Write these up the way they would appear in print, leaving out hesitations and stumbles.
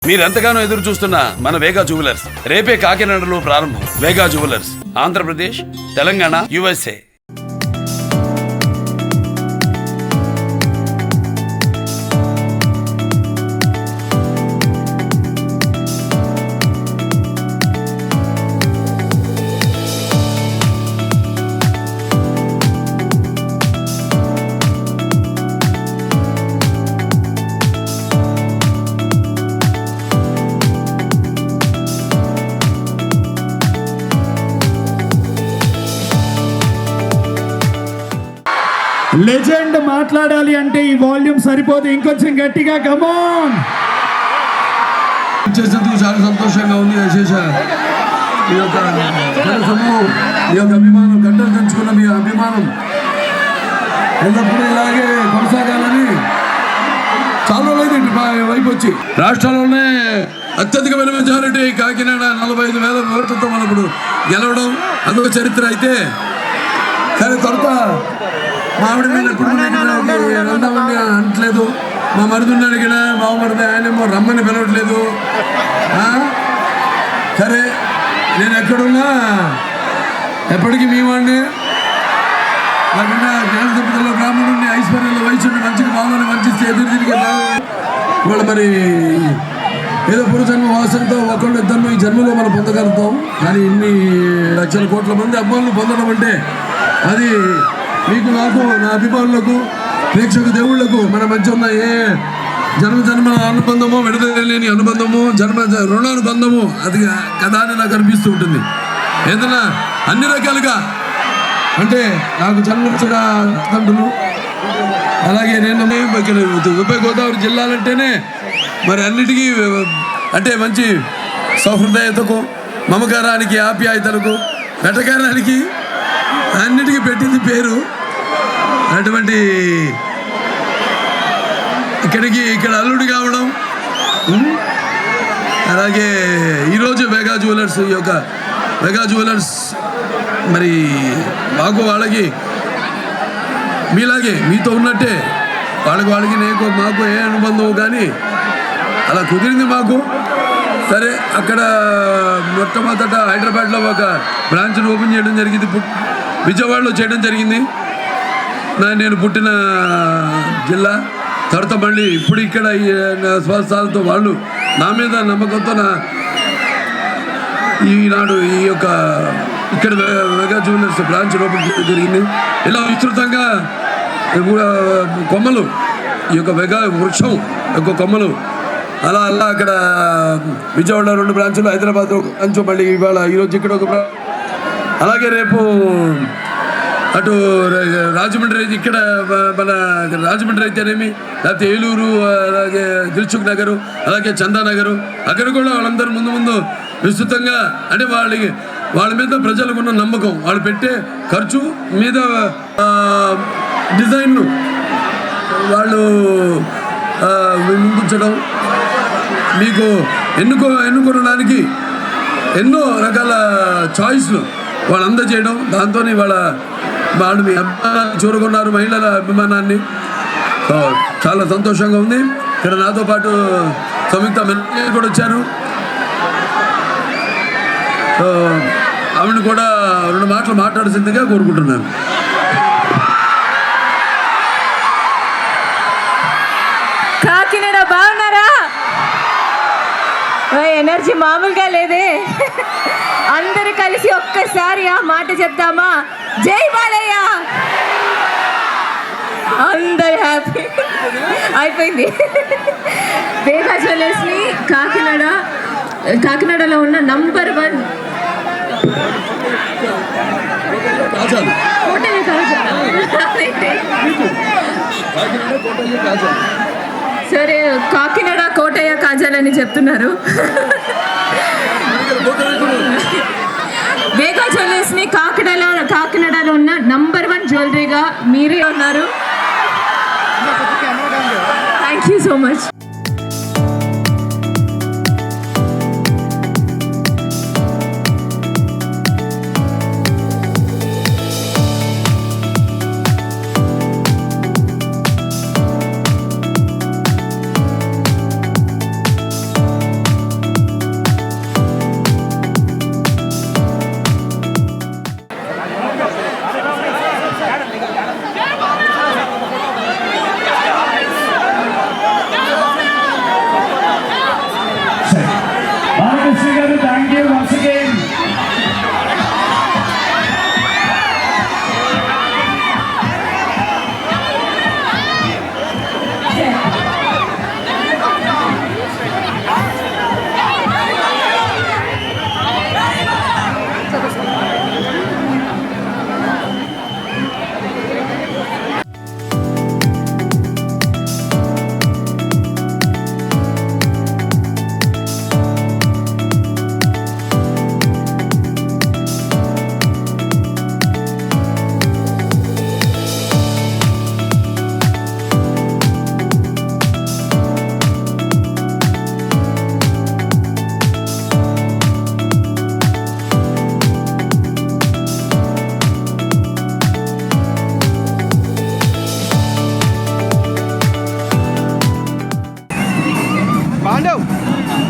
మీరెంతగానో ఎదురు చూస్తున్న మన వేగా జ్యువెలర్స్ రేపే కాకినాడలో ప్రారంభం. Vega jewellers, Andhra Pradesh, Telangana, USA. Legend మాట్లాడాలి అంటే ఈ వాల్యూమ్ సరిపోదు, ఇంకొంచెం గట్టిగా కమాన్. చేసేందుకు చాలా సంతోషంగా ఉంది. విశేష ఈ యొక్క సమూహం, ఈ యొక్క అభిమానం, గంటలు తెంచుకున్న మీ అభిమానం ఎల్లప్పుడూ ఇలాగే కొనసాగాలని చాలా రోజులైంది వైపు వచ్చి రాష్ట్రంలోనే అత్యధికమైన మెజారిటీ కాకినాడ 45,000 ఓట్లతో మనం ఇప్పుడు గెలవడం అదొక చరిత్ర. అయితే కానీ తర్వాత మామిడి మీద ఎప్పుడు వెళ్దామని అనట్లేదు. మా మరుదుని అడిగినా బాగుపడితే ఆయనేమో రమ్మని పిలవట్లేదు. సరే నేను ఎక్కడున్నా ఎప్పటికీ మీ వాడిని నాకున్నా జ్ఞాన సంపదలో బ్రాహ్మణుడిని, ఐశ్వర్యంలో వయసుని, మంచిగా బాగుని మంచి ఎదురు తిరిగి ఇవాళ మరి ఏదో పూర్వజన్మ వాసనతో ఒకళ్ళు ఇద్దరు ఈ జన్మలో మనం పొందగలుగుతాం. కానీ ఇన్ని లక్షల కోట్ల మంది అభిమానులు పొందడం అంటే అది మీకు, నాకు, నా అభిమానులకు, ప్రేక్షక దేవుళ్లకు మన మధ్య ఉన్న ఏ జన్మ అనుబంధమో, విడదలేని అనుబంధము, రుణానుబంధము అది కదా అని నాకు అనిపిస్తూ ఉంటుంది. ఏదైనా అన్ని రకాలుగా అంటే నాకు జన్మించిన తండ్రులు, అలాగే నేను ఉభయ గోదావరి జిల్లాలంటేనే మరి అన్నిటికీ అంటే మంచి సౌహృదయతకు, మమకారానికి, ఆప్యాయతలకు, వెటకారానికి అన్నిటికీ పెట్టింది పేరు. అటువంటి ఇక్కడ అల్లుడి కావడం, అలాగే ఈరోజు వేగా జ్యువెలర్స్, ఈ యొక్క వేగా జ్యువెలర్స్ మరి మాకు వాళ్ళకి మీలాగే మీతో ఉన్నట్టే వాళ్ళకి మాకు ఏ అనుబంధం కానీ అలా కుదిరింది మాకు. సరే అక్కడ మొట్టమొదట హైదరాబాద్లో ఒక బ్రాంచ్ను ఓపెన్ చేయడం జరిగింది, విజయవాడలో చేయడం జరిగింది. నేను పుట్టిన జిల్లా. తర్వాత మళ్ళీ ఇప్పుడు ఇక్కడ స్వస్థాలతో వాళ్ళు నా మీద నమ్మకంతో ఈనాడు ఈ యొక్క ఇక్కడ వేగా జ్యువెలర్స్ బ్రాంచ్ ఓపెన్ చేయడం జరిగింది. ఇలా విస్తృతంగా కొమ్మలు, ఈ యొక్క వేగా వృక్షం యొక్క కొమ్మలు అలా అక్కడ విజయవాడలో 2 బ్రాంచులు, హైదరాబాద్ ఒక బ్రాంచ్, మళ్ళీ ఇవాళ ఈరోజు ఇక్కడ ఒక బ్రాంచ్, అలాగే రేపు అటు రాజమండ్రి, ఇక్కడ మన రాజమండ్రి అయితేనేమి, లేకపోతే ఏలూరు, అలాగే దిల్సుఖ్ నగరు, అలాగే చందానగరు, అక్కడ కూడా వాళ్ళందరూ ముందు విస్తృతంగా అంటే వాళ్ళ మీద ప్రజలకు ఉన్న నమ్మకం, వాళ్ళు పెట్టే ఖర్చు మీద డిజైన్ను వాళ్ళు ముందుంచడం, మీకు ఎన్నుకోవడానికి ఎన్నో రకాల చాయిస్లు వాళ్ళు అందజేయడం, దాంతో వాళ్ళు మీ అభిమానాన్ని చూరుకున్నారు, మహిళల అభిమానాన్ని. చాలా సంతోషంగా ఉంది. ఇక్కడ నాతో పాటు సంయుక్త మెల్లి కూడా వచ్చారు. ఆవిడని కూడా 2 మాటలు మాట్లాడాల్సిందిగా కోరుకుంటున్నాను. కాకినాడ బాగున్నారా? ఎనర్జీ మామూలుగా లేదే. అందరూ కలిసి ఒక్కసారి ఆ మాట చెప్తామా? జై బాలయ్య. అందరు హ్యాపీ అయిపోయింది. వేగా జ్యువెలర్స్ని కాకినాడలో ఉన్న నంబర్ 1 సరే, కాకినాడ కోటయ్య కాజాల్ అని చెప్తున్నారు. వేగా జ్యువెలర్స్ని కాకినాడలో ఉన్న నంబర్ 1 జ్యువెలరీగా మీరే ఉన్నారు. Thank you so much.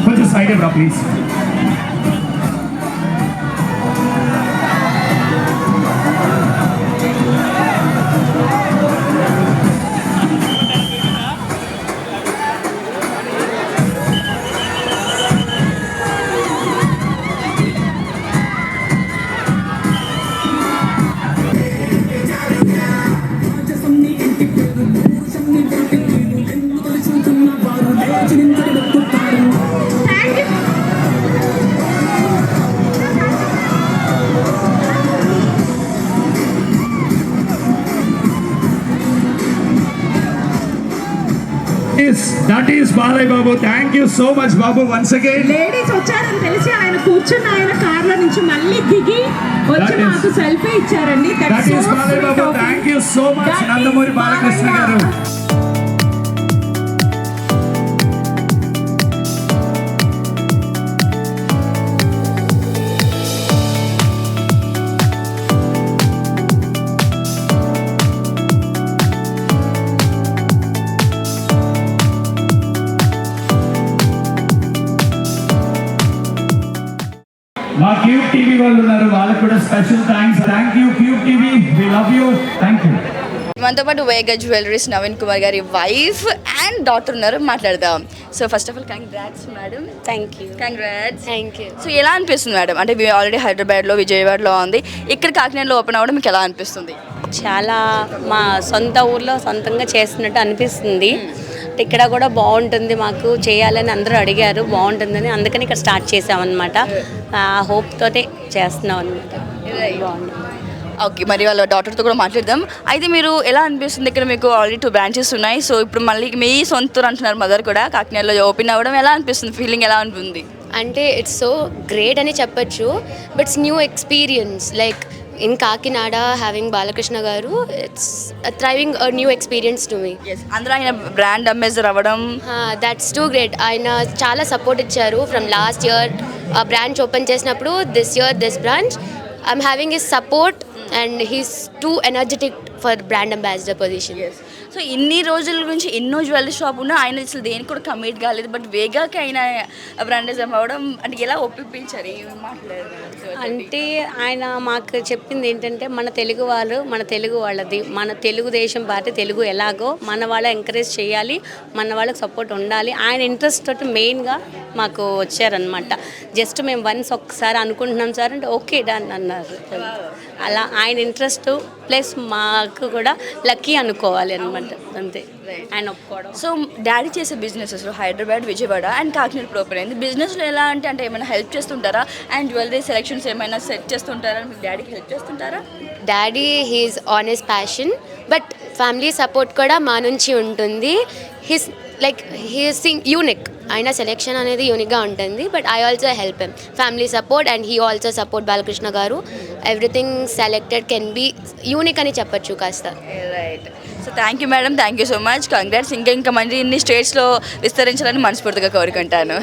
కొంచెం సైడ్ రా please. That is Balai Babu. Thank you so much, Babu, once again. Ladies వచ్చారని తెలిసి ఆయన కూర్చున్న ఆయన కార్ల నుంచి మళ్ళీ దిగి వచ్చి That is- మాకు సెల్ఫీ ఇచ్చారండి. That is Balai Babu. Thank you so much, Nandamuri Balakrishna garu. మా క్యూబ్ టీవీ వాళ్ళు ఉన్నారు, వాళ్ళకి కూడా special thanks. Thank you Cube TV, we love you. Thank you. మనతో పాటు వేగా జ్యువెలరీస్ నవీన్ కుమార్ గారి వైఫ్ అండ్ డాటర్ ఉన్నారు, మాట్లాడదాం. So first of all congrats madam. Thank you. Congrats. Thank you. So ఎలా అనిపిస్తుంది మేడం? అంటే ఆల్రెడీ హైదరాబాద్లో విజయవాడలో ఉంది, ఇక్కడ కాకినాడలో ఓపెన్ అవ్వడం మీకు ఎలా అనిపిస్తుంది? చాలా మా సొంత ఊర్లో సొంతంగా చేస్తున్నట్టు అనిపిస్తుంది. ఇక్కడ కూడా బాగుంటుంది, మాకు చేయాలని అందరూ అడిగారు, బాగుంటుందని అందుకని ఇక్కడ స్టార్ట్ చేసామన్నమాట. ఆ హోప్ తోటే చేస్తున్నాం అనమాట. బాగుంది. ఓకే, మరి వాళ్ళ డాటర్తో కూడా మాట్లాడదాం. అయితే మీరు ఎలా అనిపిస్తుంది? ఇక్కడ మీకు ఆల్రెడీ 2 బ్రాంచెస్ ఉన్నాయి, సో ఇప్పుడు మళ్ళీ మీ సొంత ఊరు అంటున్నారు మదర్ కూడా, కాకినాడలో ఓపెన్ అవ్వడం ఎలా అనిపిస్తుంది? ఫీలింగ్ ఎలా ఉంటుంది? అంటే ఇట్స్ సో గ్రేట్ అని చెప్పచ్చు, but it's new experience. Like in Kakinada having Balakrishna గారు, it's thriving a new experience to me. అందరూ ఆయన బ్రాండ్ అంబాసిడర్ అవ్వడం, దట్స్ టూ గ్రేట్. ఆయన చాలా సపోర్ట్ ఇచ్చారు from last year branch open చేసినప్పుడు. This year this branch I'm having his support and he's too energetic for brand ambassador position. So ఇన్ని రోజుల గురించి ఎన్నో జ్యువెలరీ షాప్ ఉన్నా ఆయన అసలు దేనికి కూడా కమిట్ కాలేదు, బట్ వేగాకి ఆయన బ్రాండేజం అవ్వడం అంటే ఎలా ఒప్పించారు? ఏమి మాట్లాడారు? అంటే ఆయన మాకు చెప్పింది ఏంటంటే, మన తెలుగు వాళ్ళు, మన తెలుగు వాళ్ళది, మన తెలుగుదేశం పార్టీ తెలుగు ఎలాగో మన వాళ్ళ ఎంకరేజ్ చేయాలి, మన వాళ్ళకి సపోర్ట్ ఉండాలి. ఆయన ఇంట్రెస్ట్ తోటి మెయిన్గా మాకు వచ్చారనమాట. జస్ట్ మేము వన్స్ ఒక్కసారి అనుకుంటున్నాం సార్ అంటే ఓకే డన్ అన్నారు. అలా ఆయన ఇంట్రెస్ట్ ప్లస్ మాకు కూడా లక్కీ అనుకోవాలి అనమాట, అంతే ఆయన ఒప్పుకోవడం. సో డాడీ చేసే businesses Hyderabad, Vijayawada and Kakinada open అయింది. బిజినెస్లో ఎలా అంటే ఏమైనా హెల్ప్ చేస్తుంటారా? అండ్ జ్యువెలరీ సెలెక్షన్స్ ఏమైనా సెట్ చేస్తుంటారా? మీకు డాడీకి హెల్ప్ చేస్తుంటారా? Daddy he's on his passion, but family support కూడా మా నుంచి ఉంటుంది. హిస్ లైక్ హీస్ యూనిక్, ఆయన సెలెక్షన్ అనేది యూనిక్గా ఉంటుంది, but I also help him. Family support and he also support Balakrishna garu. Everything selected can be unique అని చెప్పచ్చు కాస్త. Right. So thank you madam, thank you so much. Congrats. ఇంకా మంది ఇన్ని స్టేట్స్లో విస్తరించాలని మనస్ఫూర్తిగా కోరుకుంటాను.